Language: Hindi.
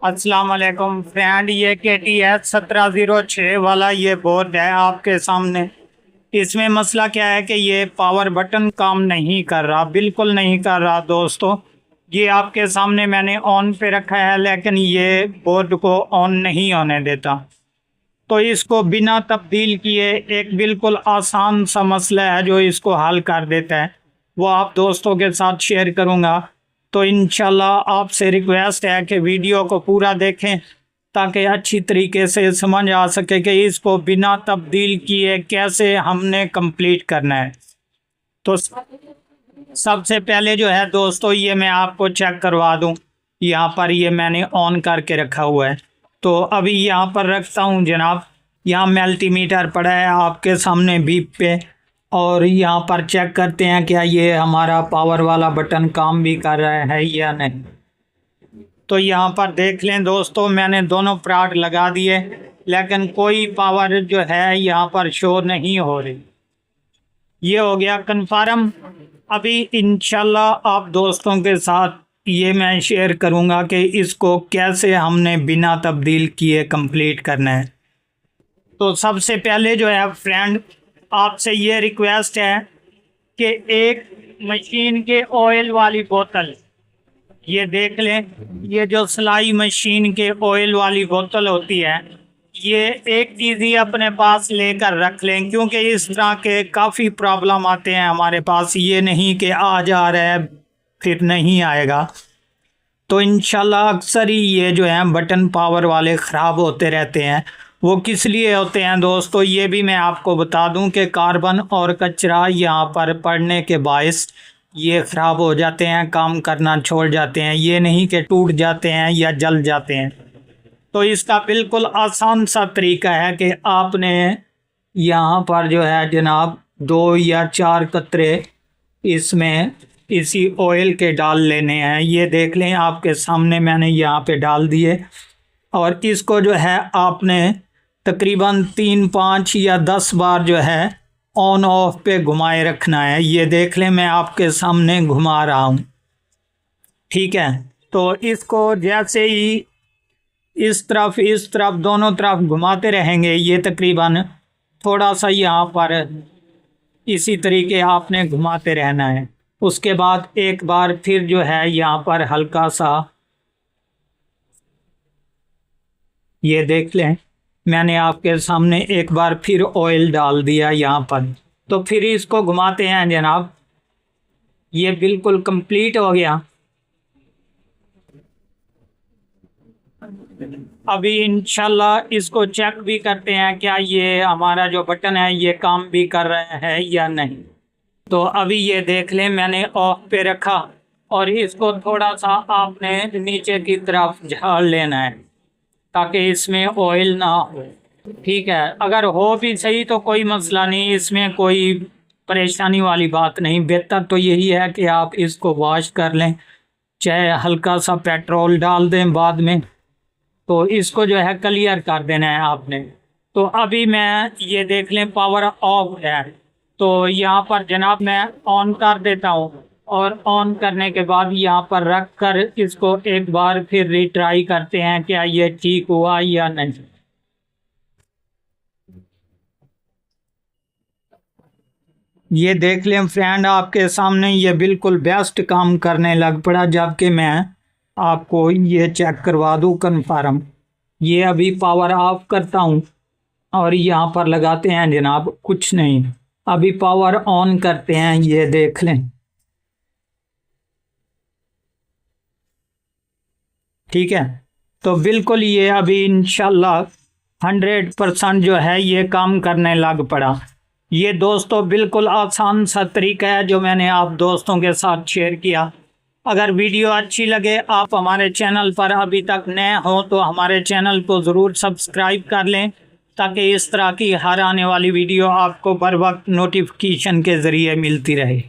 अस्सलाम वालेकुम फ्रेंड, ये KTH 1706 वाला ये बोर्ड है आपके सामने। इसमें मसला क्या है कि ये पावर बटन काम नहीं कर रहा, बिल्कुल नहीं कर रहा दोस्तों। ये आपके सामने मैंने ऑन पे रखा है लेकिन ये बोर्ड को ऑन नहीं होने देता। तो इसको बिना तब्दील किए एक बिल्कुल आसान सा मसला है जो इसको हल कर देता है, वो आप दोस्तों के साथ शेयर करूँगा। तो इंशाल्लाह आपसे रिक्वेस्ट है कि वीडियो को पूरा देखें ताकि अच्छी तरीके से समझ आ सके कि इसको बिना तब्दील किए कैसे हमने कंप्लीट करना है। तो सबसे पहले जो है दोस्तों, ये मैं आपको चेक करवा दूं। यहाँ पर ये मैंने ऑन करके रखा हुआ है। तो अभी यहाँ पर रखता हूँ जनाब। यहाँ मल्टीमीटर पड़ा है आपके सामने बीप पे, और यहाँ पर चेक करते हैं क्या ये हमारा पावर वाला बटन काम भी कर रहा है या नहीं। तो यहाँ पर देख लें दोस्तों, मैंने दोनों प्राट लगा दिए लेकिन कोई पावर जो है यहाँ पर शो नहीं हो रही। ये हो गया कन्फर्म। अभी इंशाल्लाह आप दोस्तों के साथ ये मैं शेयर करूँगा कि इसको कैसे हमने बिना तब्दील किए कंप्लीट करना है। तो सबसे पहले जो है फ्रेंड, आपसे ये रिक्वेस्ट है कि एक मशीन के ऑयल वाली बोतल, ये देख लें, ये जो सिलाई मशीन के ऑयल वाली बोतल होती है, ये एक चीज़ ही अपने पास लेकर रख लें, क्योंकि इस तरह के काफ़ी प्रॉब्लम आते हैं हमारे पास। ये नहीं कि आ जा रहा है फिर नहीं आएगा। तो इंशाल्लाह अक्सर ही ये जो है बटन पावर वाले ख़राब होते रहते हैं। वो किस लिए होते हैं दोस्तों, ये भी मैं आपको बता दूं कि कार्बन और कचरा यहाँ पर पड़ने के बायस ये ख़राब हो जाते हैं, काम करना छोड़ जाते हैं। ये नहीं कि टूट जाते हैं या जल जाते हैं। तो इसका बिल्कुल आसान सा तरीका है कि आपने यहाँ पर जो है जनाब 2 या 4 कतरे इसमें इसी ऑयल के डाल लेने हैं। ये देख लें आपके सामने मैंने यहाँ पे डाल दिए, और इसको जो है आपने तकरीबन 3, 5 या 10 बार जो है ऑन ऑफ पे घुमाए रखना है। ये देख लें मैं आपके सामने घुमा रहा हूँ, ठीक है। तो इसको जैसे ही इस तरफ दोनों तरफ घुमाते रहेंगे, ये तकरीबन थोड़ा सा यहाँ पर इसी तरीके आपने घुमाते रहना है। उसके बाद एक बार फिर जो है यहाँ पर हल्का सा, ये देख लें मैंने आपके सामने एक बार फिर ऑयल डाल दिया यहाँ पर। तो फिर इसको घुमाते हैं जनाब, ये बिल्कुल कंप्लीट हो गया। अभी इंशाल्लाह इसको चेक भी करते हैं क्या ये हमारा जो बटन है ये काम भी कर रहा है या नहीं। तो अभी ये देख लें मैंने ऑफ पे रखा, और इसको थोड़ा सा आपने नीचे की तरफ झाड़ लेना है ताकि इसमें ऑयल ना हो, ठीक है। अगर हो भी सही तो कोई मसला नहीं, इसमें कोई परेशानी वाली बात नहीं। बेहतर तो यही है कि आप इसको वॉश कर लें, चाहे हल्का सा पेट्रोल डाल दें बाद में। तो इसको जो है क्लियर कर देना है आपने। तो अभी मैं ये देख लें पावर ऑफ है, तो यहाँ पर जनाब मैं ऑन कर देता हूँ, और ऑन करने के बाद यहाँ पर रख कर इसको एक बार फिर रिट्राई करते हैं क्या ये ठीक हुआ या नहीं। ये देख लें फ्रेंड आपके सामने ये बिल्कुल बेस्ट काम करने लग पड़ा, जबकि मैं आपको ये चेक करवा दूँ कन्फर्म। ये अभी पावर ऑफ करता हूँ और यहाँ पर लगाते हैं जनाब, कुछ नहीं। अभी पावर ऑन करते हैं, ये देख लें, ठीक है। तो बिल्कुल ये अभी इंशाल्लाह 100% जो है ये काम करने लग पड़ा। ये दोस्तों बिल्कुल आसान सा तरीका है जो मैंने आप दोस्तों के साथ शेयर किया। अगर वीडियो अच्छी लगे, आप हमारे चैनल पर अभी तक नए हो तो हमारे चैनल को ज़रूर सब्सक्राइब कर लें ताकि इस तरह की हर आने वाली वीडियो आपको बर वक्त नोटिफिकेशन के ज़रिए मिलती रहे।